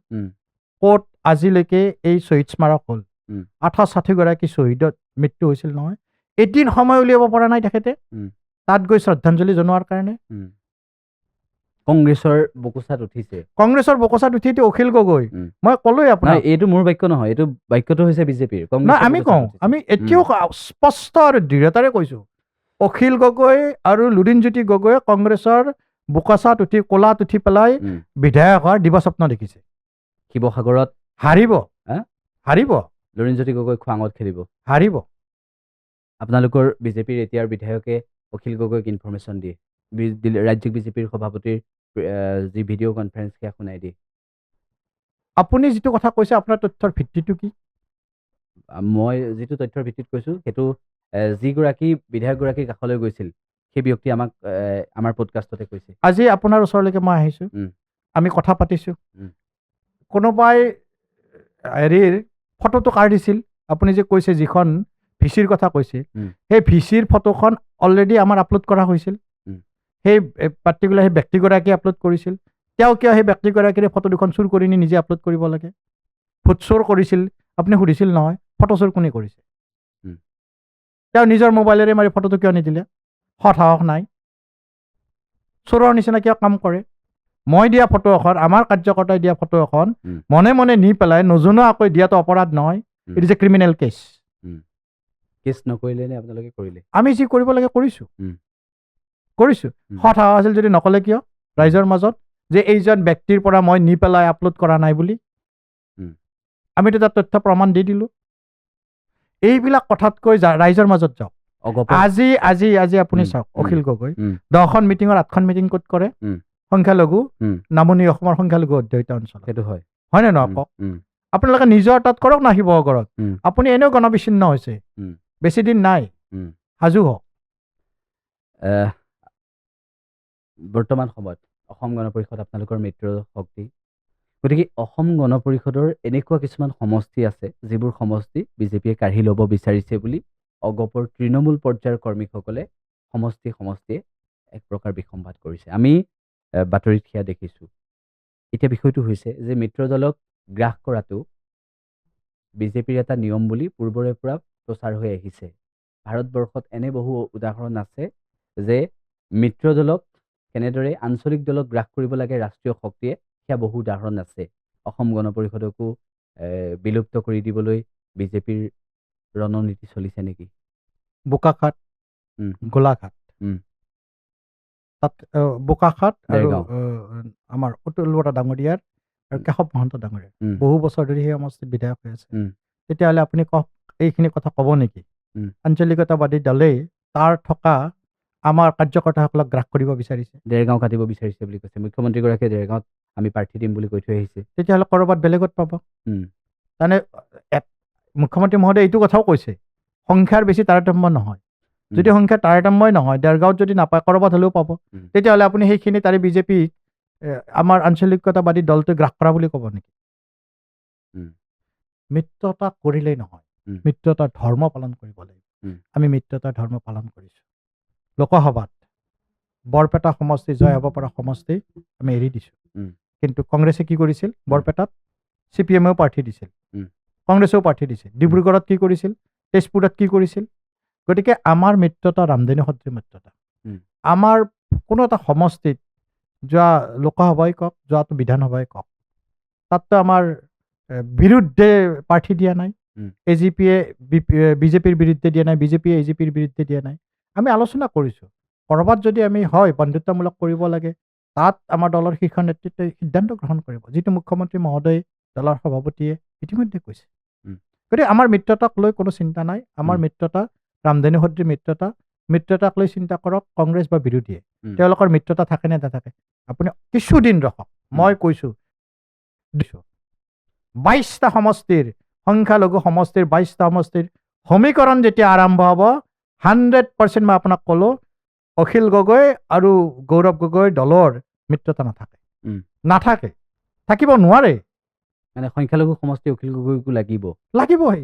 ক'ত আজিলৈকে এই শ্বহীদ স্মাৰক হ'ল, 68-60গৰাকী শ্বহীদত মৃত্যু হৈছিল নহয়। এদিন সময় উলিয়াব পৰা নাই তেখেতে তাত গৈ শ্ৰদ্ধাঞ্জলি জনোৱাৰ কাৰণে। কংগ্ৰেছৰ বকুচাত উঠিছে। উঠিটো অখিল গগৈ। মই ক'লোৱে আপোনাক, এইটো মোৰ বাক্য নহয়, এইটো বাক্যটো হৈছে বিজেপিৰ। আমি এতিয়াও স্পষ্ট আৰু দৃঢ়তাৰে কৈছোঁ, অখিল গগৈ আৰু লুৰিণজ্যোতি গগৈয়ে কংগ্ৰেছৰ বোকাচাত উঠি, কোলাত উঠি পেলাই বিধায়ক হোৱাৰ দিবাস্বপ্ন দেখিছে। শিৱসাগৰত হাৰিব। লুৰিণজ্যোতি গগৈ খোৱাঙত খেলিব, হাৰিব। আপোনালোকৰ বিজেপিৰ এতিয়াৰ বিধায়কে অখিল গগৈক ইনফৰমেশ্যন দিয়ে, ৰাজ্যিক বিজেপিৰ সভাপতিৰ যি ভিডিঅ' কনফাৰেন্স সেয়া শুনাই দিয়ে। আপুনি যিটো কথা কৈছে আপোনাৰ তথ্যৰ ভিত্তিটো কি? মই যিটো তথ্যৰ ভিত্তিত কৈছোঁ সেইটো যিগৰাকী বিধায়কগৰাকীৰ কাষলৈ গৈছিল সেই ব্যক্তি আমাক আমাৰ পডকাষ্টতে কৈছে। আজি আপোনাৰ ওচৰলৈকে মই আহিছোঁ, আমি কথা পাতিছোঁ। কোনোবাই হেৰিৰ ফটোটো কাৰ দিছিল? আপুনি যে কৈছে যিখন ভিচিৰ কথা কৈছে, সেই ভিচিৰ ফটোখন অলৰেডি আমাৰ আপলোড কৰা হৈছিল। সেই পাৰ্টিকুলাৰ সেই ব্যক্তিগৰাকীয়ে আপলোড কৰিছিল। তেওঁ কিয় সেই ব্যক্তিগৰাকীৰে ফটো দুখন চুৰ কৰি নি নিজে আপলোড কৰিব লাগে? ভোট চোৰ কৰিছিল, আপুনি সুধিছিল নহয়, ফটো চোৰ কোনে কৰিছে? তেওঁ নিজৰ মোবাইলেৰে মাৰি ফটোটো কিয় নিদিলে? সৎ সাহস নাই, চোৰৰ নিচিনা কিয় কাম কৰে? মই দিয়া ফটো এখন, আমাৰ কাৰ্যকৰ্তাই দিয়া ফটো এখন মনে মনে নি পেলাই নজনোৱাকৈ দিয়াটো অপৰাধ নহয়, it is a criminal case. Case নকৰিলে নে আপোনালোকে কৰিলে? আমি যি কৰিব লাগে কৰিছোঁ। সৎ সাহস আছিল যদি নকলে কিয় ৰাইজৰ মাজত যে এইজন ব্যক্তিৰ পৰা মই নি পেলাই আপলোড কৰা নাই বুলি? আমিতো তাত তথ্য প্ৰমাণ দি দিলোঁ। এইবিলাক কথাতকৈ ৰাইজৰ মাজত যাওক। আজি আপুনি চাওক, অখিল গগৈ 10খন মিটিঙৰ 8খন মিটিং ক'ত কৰে? সংখ্যালঘু নামনি অসমৰ সংখ্যালঘু অধ্যুষিত অঞ্চল। সেইটো হয় নে নহয় কওক? আপোনালোকে নিজৰ তাত কৰক না শিৱসাগৰত। আপুনি এনেও গণবিচ্ছিন্ন হৈছে, বেছি দিন নাই, সাজু হওক। বৰ্তমান সময়ত অসম গণ পৰিষদ আপোনালোকৰ মিত্ৰ শক্তি, গতিকে অসম গণ পৰিষদৰ এনেকুৱা কিছুমান সমষ্টি আছে যিবোৰ সমষ্টি বিজেপিয়ে কাঢ়ি ল'ব বিচাৰিছে বুলি অগপৰ তৃণমূল পৰ্যায়ৰ কৰ্মীসকলে সমষ্টিয়ে এক প্ৰকাৰ বিসম্বাদ কৰিছে। আমি বাতৰিত সেয়া দেখিছোঁ। এতিয়া বিষয়টো হৈছে যে মিত্ৰ দলক গ্ৰাস কৰাটো বিজেপিৰ এটা নিয়ম বুলি পূৰ্বৰে পৰা প্ৰচাৰ হৈ আহিছে। ভাৰতবৰ্ষত এনে বহু উদাহৰণ আছে যে মিত্ৰ দলক কেনেদৰে আঞ্চলিক দলক গ্ৰাস কৰিব লাগে ৰাষ্ট্ৰীয় শক্তিয়ে, সেয়া বহু উদাহৰণ আছে। অসম গণ পৰিষদকো বিলুপ্ত কৰি দিবলৈ বিজেপিৰ ৰণনীতি চলিছে নেকি? বোকাখাত, গোলাঘাট, তাত বোকাখাত আৰু আমাৰ অতুল বৰা ডাঙৰীয়াৰ আৰু কেশৱ মহন্ত ডাঙৰীয়াৰ বহু বছৰ ধৰি সেই সমষ্টিত বিধায়ক হৈ আছে। তেতিয়াহ'লে আপুনি কওক, এইখিনি কথা ক'ব নেকি? আঞ্চলিকতাবাদী দলেই তাৰ থকা আমাৰ কাৰ্যকৰ্তাসকলক গ্ৰাস কৰিব বিচাৰিছে, দেৰগাঁও কাটিব বিচাৰিছে বুলি কৈছে। মুখ্যমন্ত্ৰীগৰাকীয়ে দেৰগাঁৱত আমি প্ৰাৰ্থী দিম বুলি কৈ থৈ আহিছে। তেতিয়াহ'লে ক'ৰবাত বেলেগত পাব। তাৰমানে মুখ্যমন্ত্ৰী মহোদয়ে এইটো কথাও কৈছে, সংখ্যাৰ বেছি তাৰতম্য নহয়। যদি সংখ্যাৰ তাৰতম্যই নহয়, দেৰগাঁৱত যদি নাপায় ক'ৰবাত হ'লেও পাব। তেতিয়াহ'লে আপুনি সেইখিনি তাৰে বিজেপি আমাৰ আঞ্চলিকতাবাদী দলটো গ্ৰাস কৰা বুলি ক'ব নেকি? মিত্ৰতা কৰিলেই নহয়, মিত্ৰতাৰ ধৰ্ম পালন কৰিব লাগিব। আমি মিত্ৰতাৰ ধৰ্ম পালন কৰিছোঁ। লোকসভাত বৰপেটা সমষ্টি জয় হ'ব পৰা সমষ্টি আমি এৰি দিছোঁ। কিন্তু কংগ্ৰেছে কি কৰিছিল? বৰপেটাত CPM-এও প্ৰাৰ্থী দিছিল, কংগ্ৰেছেও প্ৰাৰ্থী দিছিল, ডিব্ৰুগড়ত কি কৰিছিল, তেজপুৰত কি কৰিছিল। গতিকে আমাৰ মিত্ৰতা ৰামধেনু সদৃশ মিত্ৰতা। আমাৰ কোনো এটা সমষ্টিত যোৱা লোকসভাই কওক, যোৱাটো বিধানসভাই কওক, তাততো আমাৰ বিৰুদ্ধে প্ৰাৰ্থী দিয়া নাই। AGP-য়ে BJP-ৰ বিৰুদ্ধে দিয়া নাই, BJP-য়ে AGP-ৰ বিৰুদ্ধে দিয়া নাই। আমি আলোচনা কৰিছোঁ, ক'ৰবাত যদি আমি হয় বন্ধুত্বমূলক কৰিব লাগে, তাত আমাৰ দলৰ শীৰ্ষ নেতৃত্বই সিদ্ধান্ত গ্ৰহণ কৰিব, যিটো মুখ্যমন্ত্ৰী মহোদয় দলৰ সভাপতিয়ে ইতিমধ্যে কৈছে। গতিকে আমাৰ মিত্ৰতাক লৈ কোনো চিন্তা নাই। আমাৰ মিত্ৰতা ৰামধেনু সদৃশ মিত্ৰতা। মিত্ৰতাক লৈ চিন্তা কৰক কংগ্ৰেছ বা বিৰোধীয়ে, তেওঁলোকৰ মিত্ৰতা থাকে নে নাথাকে। আপুনি কিছুদিন ৰখক, মই কৈছোঁ 22টা সমষ্টিৰ, সংখ্যালঘু সমষ্টিৰ 22টা সমষ্টিৰ সমীকৰণ যেতিয়া আৰম্ভ হ'ব, 100% মই আপোনাক ক'লো, অখিল গগৈ আৰু গৌৰৱ গগৈ দলৰ মিত্ৰতা নাথাকে, নাথাকে, থাকিব নোৱাৰে। মানে সংখ্যালঘু সমষ্টি অখিল গগৈকো লাগিবই।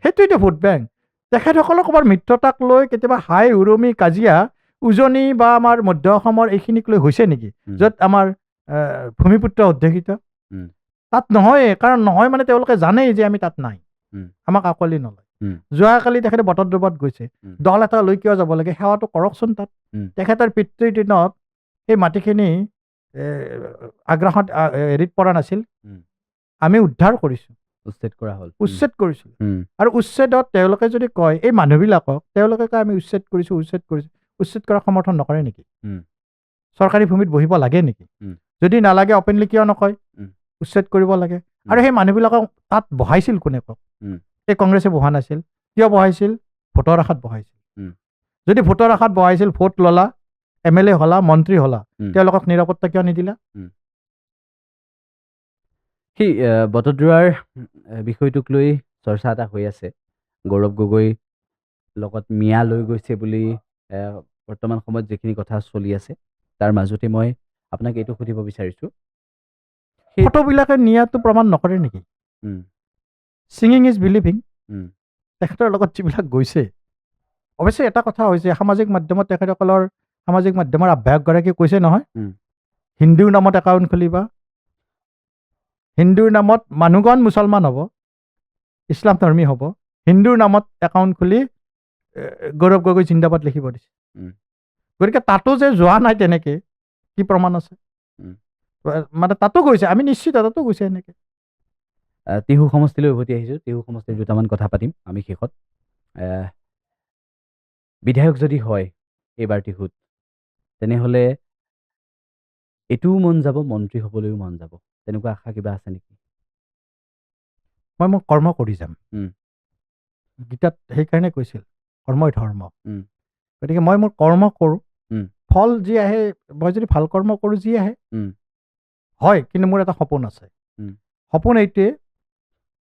সেইটোৱেতো ভোট বেংক। তেখেতসকলৰ ক'ৰবাৰ মিত্ৰতাক লৈ কেতিয়াবা হাই উৰুমি কাজিয়া উজনি বা আমাৰ মধ্য অসমৰ এইখিনিক লৈ হৈছে নেকি, য'ত আমাৰ ভূমিপুত্ৰ অধ্যুষিত? তাত নহয়ে, কাৰণ নহয় মানে তেওঁলোকে জানেই যে আমি তাত নাই, আমাক আঁকোৱালি নলয়। যোৱাকালি তেখেতে বতৰ দ্ৰুবত গৈছে, দল এটা লৈ কিয় যাব লাগে, সেৱাটো কৰকচোন তাত। তেখেতৰ পিতৃৰ দিনত সেই মাটিখিনি আগ্ৰাসত হেৰিত পৰা নাছিল, আমি উদ্ধাৰ কৰিছোঁ, উচ্ছেদ কৰা হ'ল, উচ্ছেদ কৰিছোঁ। আৰু উচ্ছেদত তেওঁলোকে যদি কয়, এই মানুহবিলাকক তেওঁলোকে কয় আমি উচ্ছেদ কৰিছোঁ, উচ্ছেদ কৰা সমৰ্থন নকৰে নেকি? চৰকাৰী ভূমিত বহিব লাগে নেকি? যদি নালাগে অপেনলি কিয় নকয় উচ্ছেদ কৰিব লাগে? আৰু সেই মানুহবিলাকক তাত বহাইছিল কোনে কওক? এই কংগ্ৰেছে বহা নাছিল। কিয় বহাইছিল? ভোটৰ আশাত বহাইছিল। যদি ভোটৰ আশাত বহাইছিল, ভোট ললা, MLA হলা, মন্ত্ৰী হলা, তেওঁলোকক নিৰাপত্তা কিয় নিদিলা? সেই বটদ্ৰৱাৰ বিষয়টোক লৈ চৰ্চা এটা হৈ আছে। গৌৰৱ গগৈ লগত মিয়া লৈ গৈছে বুলি বৰ্তমান সময়ত যিখিনি কথা চলি আছে, তাৰ মাজতে মই আপোনাক এইটো সুধিব বিচাৰিছোঁ, ফটোবিলাকে নিয়াটো প্ৰমাণ নকৰে নেকি? ছিঙিং ইজ বিলিভিং। তেখেতৰ লগত যিবিলাক গৈছে, অৱশ্যে এটা কথা হৈছে, সামাজিক মাধ্যমত তেখেতসকলৰ সামাজিক মাধ্যমৰ আহ্বায়কগৰাকীয়ে কৈছে নহয়, হিন্দুৰ নামত একাউণ্ট খুলিবা, হিন্দুৰ নামত মানুহগণ মুছলমান হ'ব, ইছলাম ধৰ্মী হ'ব, হিন্দুৰ নামত একাউণ্ট খুলি গৌৰৱ গগৈ জিন্দাবাদ লিখিব দিছে। গতিকে তাতো যে যোৱা নাই তেনেকে কি প্ৰমাণ আছে? মানে তাতো গৈছে, আমি নিশ্চিত তাতো গৈছে এনেকে। টিহু সমষ্টিলৈ উভতি আহিছোঁ। টিহু সমষ্টিৰ দুটামান কথা পাতিম আমি শেষত। বিধায়ক যদি হয় এইবাৰ টিহুত, তেনেহ'লে এইটোও মন যাব, মন্ত্ৰী হ'বলৈও মন যাব, তেনেকুৱা আশা কিবা আছে নেকি? মই মোৰ কৰ্ম কৰি যাম। গীতাত সেইকাৰণে কৈছিল কৰ্মই ধৰ্ম। গতিকে মই মোৰ কৰ্ম কৰোঁ, ফল যি আহে, মই যদি ভাল কৰ্ম কৰোঁ, যি আহে হয়। কিন্তু মোৰ এটা সপোন আছে, সপোন এইটোৱে,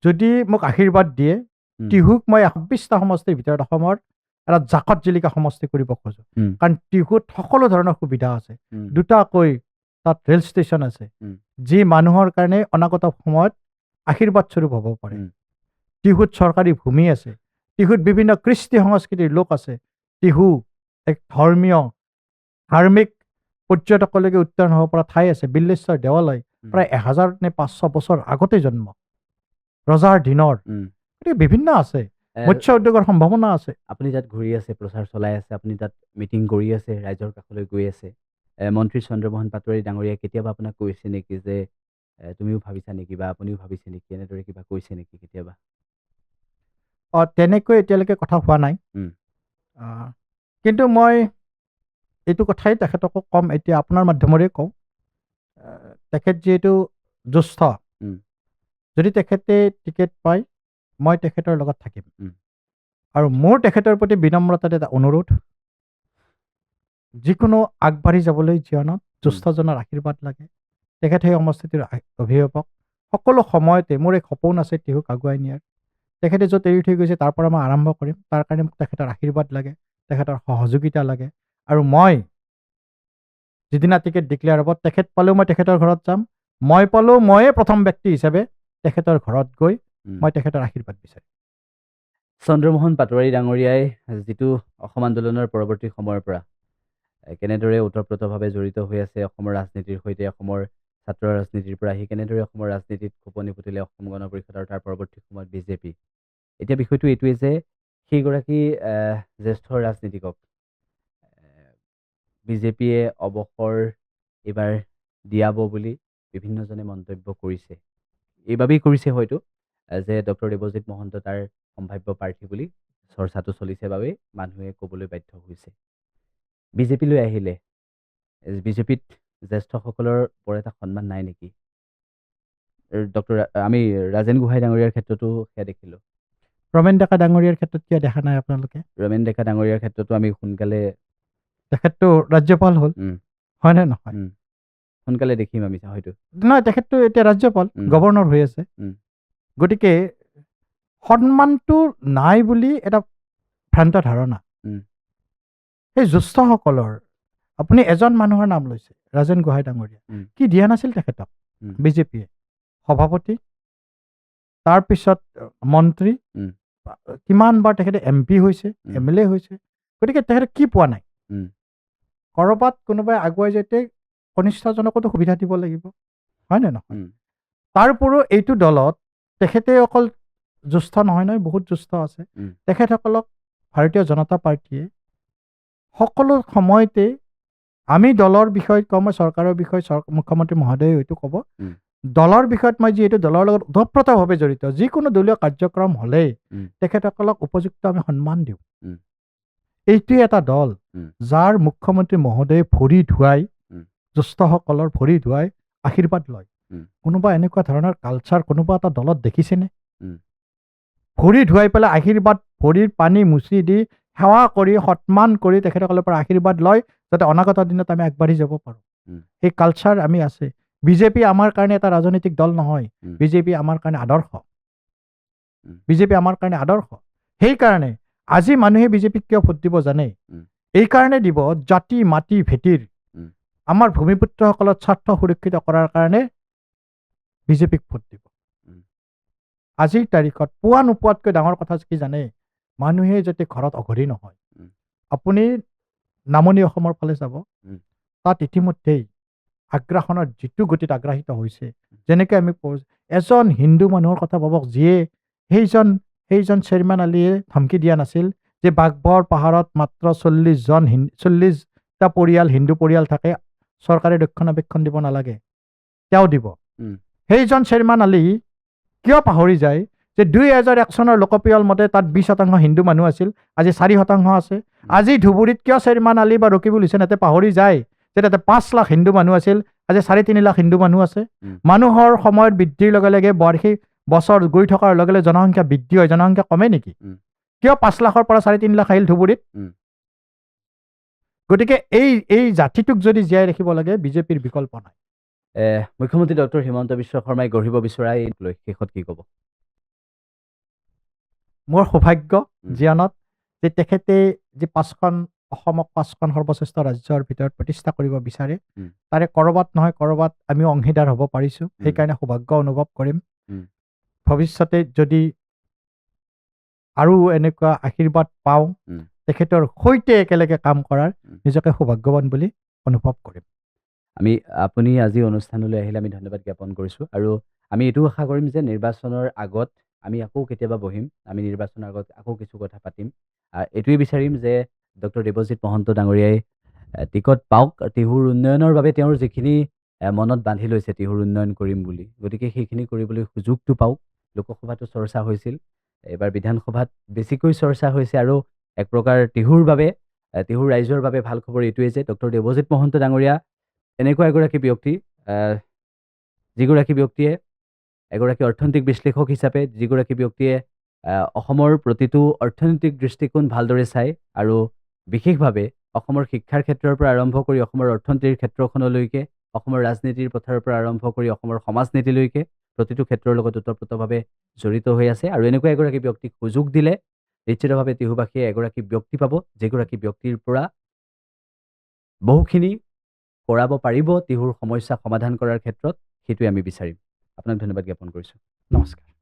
যদি মোক আশীৰ্বাদ দিয়ে, টিহুক মই 26টা সমষ্টিৰ ভিতৰত অসমৰ এটা জাকত জিলিকা সমষ্টি কৰিব খোজোঁ। কাৰণ টিহুত সকলো ধৰণৰ সুবিধা আছে, দুটাকৈ তাত ৰেল ষ্টেচন আছে, যি মানুহৰ কাৰণে অনাগত সময়ত আশীৰ্বাদ স্বৰূপ হ'ব পাৰে। টিহুত চৰকাৰী ভূমি আছে, টিহুত বিভিন্ন কৃষ্টি সংস্কৃতিৰ লোক আছে। টিহু এক ধৰ্মীয় ধাৰ্মিক পৰ্যটকলৈকে উত্তৰণ হ'ব পৰা ঠাই আছে। বিল্লেশ্বৰ দেৱালয় প্ৰায় 1000 নে 500 বছৰ আগতে জন্ম, ৰজাৰ দিনৰ। গতিকে বিভিন্ন আছে, মৎস্য উদ্যোগৰ সম্ভাৱনা আছে। আপুনি তাত ঘূৰি আছে, প্ৰচাৰ চলাই আছে, আপুনি তাত মিটিং কৰি আছে, ৰাইজৰ কাষলৈ গৈ আছে। মন্ত্ৰী চন্দ্ৰমোহন পাটোৱাৰী ডাঙৰীয়াই কেতিয়াবা আপোনাক কৈছে নেকি যে তুমিও ভাবিছা নেকি বা আপুনিও ভাবিছে নেকি, এনেদৰে কিবা কৈছে নেকি কেতিয়াবা? তেনেকৈ এতিয়ালৈকে কথা হোৱা নাই, কিন্তু মই এইটো কথাই তেখেতকো ক'ম, এতিয়া আপোনাৰ মাধ্যমৰে কওঁ, তেখেত যিহেতু জ্যেষ্ঠ, যদি তেখেতে টিকেট পায়, মই তেখেতৰ লগত থাকিম। আৰু মোৰ তেখেতৰ প্ৰতি বিনম্ৰতাত এটা অনুৰোধ, যিকোনো আগবাঢ়ি যাবলৈ জীৱনত জ্যেষ্ঠজনৰ আশীৰ্বাদ লাগে। তেখেত সেই সমষ্টিটোৰ অভিভাৱক। সকলো সময়তে মোৰ এক সপোন আছে টিহুক আগুৱাই নিয়াৰ। তেখেতে য'ত এৰি থৈ গৈছে তাৰ পৰা মই আৰম্ভ কৰিম। তাৰ কাৰণে মোক তেখেতৰ আশীৰ্বাদ লাগে, তেখেতৰ সহযোগিতা লাগে। আৰু মই যিদিনা টিকেট ডিক্লেয়াৰ হ'ব, তেখেত পালেও মই তেখেতৰ ঘৰত যাম, মই পালেও ময়ে প্ৰথম ব্যক্তি হিচাপে তেখেতৰ ঘৰত গৈ মই তেখেতৰ আশীৰ্বাদ বিচাৰিম। চন্দ্ৰমোহন পাটোৱাৰী ডাঙৰীয়াই যিটো অসম আন্দোলনৰ পৰৱৰ্তী সময়ৰ পৰা কেনেদৰে ওতঃপ্ৰোতভাৱে জড়িত হৈ আছে অসমৰ ৰাজনীতিৰ সৈতে, অসমৰ ছাত্ৰ ৰাজনীতিৰ পৰা আহি কেনেদৰে অসমৰ ৰাজনীতিত খোপনি পুতিলে অসম গণ পৰিষদ আৰু তাৰ পৰৱৰ্তী সময়ত বিজেপি। এতিয়া বিষয়টো এইটোৱেই যে সেইগৰাকী জ্যেষ্ঠ ৰাজনীতিকক বিজেপিয়ে অৱসৰ এইবাৰ দিয়াব বুলি বিভিন্নজনে মন্তব্য কৰিছে। এইবাবেই কৰিছে হয়তো যে ডক্টৰ দেৱজিৎ মহন্ত তাৰ সম্ভাৱ্য প্ৰাৰ্থী বুলি চৰ্চাটো চলিছে বাবেই মানুহে ক'বলৈ বাধ্য হৈছে। বিজেপিলৈ আহিলে বিজেপিত জ্যেষ্ঠসকলৰ বৰ এটা সন্মান নাই নেকি? আমি ৰাজেন গোহাঁই ডাঙৰীয়াৰ ক্ষেত্ৰতো সেয়া দেখিলোঁ। ৰমেন ডেকা ডাঙৰীয়াৰ ক্ষেত্ৰত কিয় দেখা নাই আপোনালোকে? ৰমেন ডেকা ডাঙৰীয়াৰ ক্ষেত্ৰতো আমি সোনকালে তেখেতটো ৰাজ্যপাল হ'ল, হয়নে নহয়? সোনকালে দেখিম আমি হয়তো। নহয়, তেখেতটো এতিয়া ৰাজ্যপাল, গভৰ্ণৰ হৈ আছে। গতিকে সন্মানটো নাই বুলি এটা ভ্ৰান্ত ধাৰণা। সেই জ্যেষ্ঠসকলৰ আপুনি এজন মানুহৰ নাম লৈছে, ৰাজেন গোহাঁই ডাঙৰীয়া। কি দিয়া নাছিল তেখেতক বিজেপিয়ে? সভাপতি, তাৰপিছত মন্ত্ৰী, কিমানবাৰ তেখেতে MP হৈছে, MLA হৈছে। গতিকে তেখেতে কি পোৱা নাই? ক'ৰবাত কোনোবাই আগুৱাই যাওঁতে কনিষ্ঠজনকতো সুবিধা দিব লাগিব, হয়নে নহয়? তাৰ উপৰিও এইটো দলত তেখেতে অকল জ্যেষ্ঠ নহয়, বহুত জ্যেষ্ঠ আছে। তেখেতসকলক ভাৰতীয় জনতা পাৰ্টীয়ে সকলো সময়তে, আমি দলৰ বিষয়ে কওঁ, মই চৰকাৰৰ বিষয়ে মুখ্যমন্ত্ৰী মহোদয়ে হয়তো ক'ব, দলৰ বিষয়ত মই যিহেতু দলৰ লগত ওতঃপ্ৰোতভাৱে জড়িত, যিকোনো দলীয় কাৰ্যক্ৰম হ'লেই তেখেতসকলক উপযুক্ত আমি সন্মান দিওঁ। এইটোৱে এটা দল যাৰ মুখ্যমন্ত্ৰী মহোদয়ে ভৰি ধুৱাই, জ্যেষ্ঠসকলৰ ভৰি ধুৱাই আশীৰ্বাদ লয়। কোনোবা এনেকুৱা ধৰণৰ কালচাৰ কোনোবা এটা দলত দেখিছেনে? ভৰি ধুৱাই পেলাই আশীৰ্বাদ, ভৰিৰ পানী মুচি দি সেৱা কৰি সন্মান কৰি তেখেতসকলৰ পৰা আশীৰ্বাদ লয়, যাতে অনাগত দিনত আমি আগবাঢ়ি যাব পাৰোঁ। সেই কালচাৰ আমি আছে। বিজেপি আমাৰ কাৰণে এটা ৰাজনৈতিক দল নহয়, বিজেপি আমাৰ কাৰণে আদৰ্শ। বিজেপি আমাৰ কাৰণে আদৰ্শ। সেইকাৰণে আজি মানুহে বিজেপিক কিয় ভোট দিব জানে? এইকাৰণে দিব, জাতি মাটি ভেটিৰ আমাৰ ভূমিপুত্ৰসকলৰ স্বাৰ্থ সুৰক্ষিত কৰাৰ কাৰণে বিজেপিক ভোট দিব। আজিৰ তাৰিখত পোৱা নোপোৱাতকৈ ডাঙৰ কথা কি জানে? মানুহে যাতে ঘৰত অঘৰী নহয়। আপুনি নামনি অসমৰ ফালে যাব, তাত ইতিমধ্যেই আগ্ৰাসনৰ যিটো গতিত আগ্ৰাসিত হৈছে, যেনেকৈ আমি এজন হিন্দু মানুহৰ কথা ভাবক, যিয়ে সেইজন চেয়াৰমেন আলীয়ে ধমকি দিয়া নাছিল যে বাঘবৰ পাহাৰত মাত্ৰ 40টা পৰিয়াল হিন্দু পৰিয়াল থাকে, চৰকাৰে ৰক্ষণাবেক্ষণ দিব নালাগে, তেওঁ দিব। সেইজন চেয়াৰমেন আলী কিয় পাহৰি যায় যে 2001 চনৰ লোকপিয়ল মতে তাত 20% হিন্দু মানুহ আছিল, আজি 4% আছে। আজি ধুবুৰীত কিয় চেয়াৰমেন আলী বা ৰকিবুল হুছেইন ইয়াতে পাহৰি যায় যে তাতে 5 লাখ হিন্দু মানুহ আছিল, আজি 3.5 লাখ হিন্দু মানুহ আছে। মানুহৰ সময়ৰ বৃদ্ধিৰ লগে লগে বাৰ্ষিক বছৰ গৈ থকাৰ লগে লগে জনসংখ্যা বৃদ্ধি হয়, জনসংখ্যা কমে নেকি? কিয় 5 লাখৰ পৰা 3.5 লাখ আহিল ধুবুৰীত? গতিকে এই জাতিটোক যদি জীয়াই ৰাখিব লাগে, বিজেপিৰ বিকল্প নাই। মুখ্যমন্ত্ৰী ডক্টৰ হিমন্ত বিশ্ব শৰ্মাই গঢ়িব বিচৰা এই লৈ শেষত কি ক'ব? মোৰ সৌভাগ্য জীৱনত যে তেখেতে যে অসমক 5খন সৰ্বশ্ৰেষ্ঠ ৰাজ্যৰ ভিতৰত প্ৰতিষ্ঠা কৰিব বিচাৰে, তাৰে ক'ৰবাত নহয় ক'ৰবাত আমি অংশীদাৰ হ'ব পাৰিছোঁ। সেইকাৰণে সৌভাগ্য অনুভৱ কৰিম। ভৱিষ্যতে যদি আৰু এনেকুৱা আশীৰ্বাদ পাওঁ, তেখেতৰ সৈতে একেলগে কাম কৰাৰ নিজকে সৌভাগ্যৱান বুলি অনুভৱ কৰিম। আপুনি আজি অনুষ্ঠানলৈ আহিলে আমি ধন্যবাদ জ্ঞাপন কৰিছোঁ, আৰু আমি এইটো আশা কৰিম যে নিৰ্বাচনৰ আগত আমি আকৌ কেতিয়াবা বহিম, আমি নিৰ্বাচনৰ আগত আকৌ কিছু কথা পাতিম। এইটোৱেই বিচাৰিম যে ডক্টৰ দেৱজিৎ মহন্ত ডাঙৰীয়াই টিকট পাওক, টিহুৰ উন্নয়নৰ বাবে তেওঁৰ যিখিনি মনত বান্ধি লৈছে টিহুৰ উন্নয়ন কৰিম বুলি, গতিকে সেইখিনি কৰিবলৈ সুযোগটো পাওক। লোকসভাতো চৰ্চা হৈছিল, এইবাৰ বিধানসভাত বেছিকৈ চৰ্চা হৈছে, আৰু এক প্ৰকাৰ টিহুৰ ৰাইজৰ বাবে ভাল খবৰ এইটোৱেই যে ডক্টৰ দেৱজিৎ মহন্ত ডাঙৰীয়া এনেকুৱা এগৰাকী ব্যক্তি, যিগৰাকী ব্যক্তিয়ে এগৰাকী অৰ্থনৈতিক বিশ্লেষক হিচাপে, যিগৰাকী ব্যক্তিয়ে অসমৰ প্ৰতিটো অৰ্থনৈতিক দৃষ্টিকোণ ভালদৰে চায়, আৰু বিশেষভাৱে অসমৰ শিক্ষাৰ ক্ষেত্ৰৰ পৰা আৰম্ভ কৰি অসমৰ অৰ্থনীতিৰ ক্ষেত্ৰখনলৈকে, অসমৰ ৰাজনীতিৰ পথাৰৰ পৰা আৰম্ভ কৰি অসমৰ সমাজনীতিলৈকে প্ৰতিটো ক্ষেত্ৰৰ লগত ওতঃপ্ৰোতভাৱে জড়িত হৈ আছে। আৰু এনেকুৱা এগৰাকী ব্যক্তিক সুযোগ দিলে নিশ্চিতভাৱে টিহুবাসীয়ে এগৰাকী ব্যক্তি পাব, যিগৰাকী ব্যক্তিৰ পৰা বহুখিনি কৰাব পাৰিব টিহুৰ সমস্যা সমাধান কৰাৰ ক্ষেত্ৰত। সেইটোৱে আমি বিচাৰিম। আপোনাক ধন্যবাদ জ্ঞাপন কৰিছোঁ। নমস্কাৰ।